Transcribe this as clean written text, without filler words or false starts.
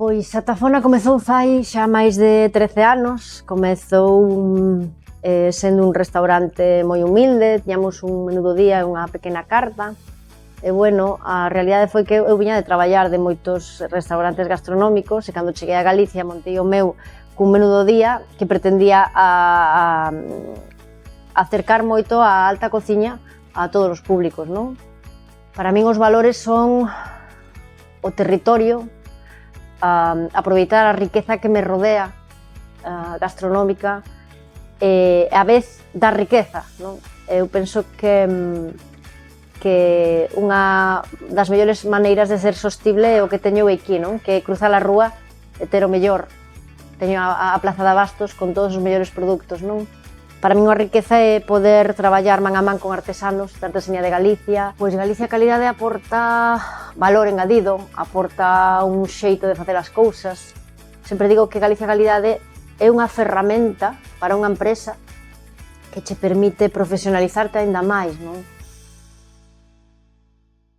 Pois a Tafona comezou fai xa máis de 13 anos. Comezou sendo un restaurante moi humilde, tiñamos un menú do día e unha pequena carta. E bueno, a realidade foi que eu viña de traballar de moitos restaurantes gastronómicos e cando cheguei a Galicia montei o meu cun menú do día que pretendía acercar moito a alta cociña a todos os públicos, non? Para min os valores son o territorio, aproveitar a riqueza que me rodea gastronómica e a vez da riqueza, non? Eu penso que unha das mellores maneiras de ser sostible é o que teño aquí, non? Que é cruzar a rúa e ter o mellor. Teño a Plaza de Abastos con todos os mellores produtos, non? Para min a riqueza é poder traballar man a man con artesanos da artesanía de Galicia. Pois Galicia Calidade aporta valor engadido, aporta un xeito de facer as cousas. Sempre digo que Galicia Calidade é unha ferramenta para unha empresa que che permite profesionalizarte aínda máis, non?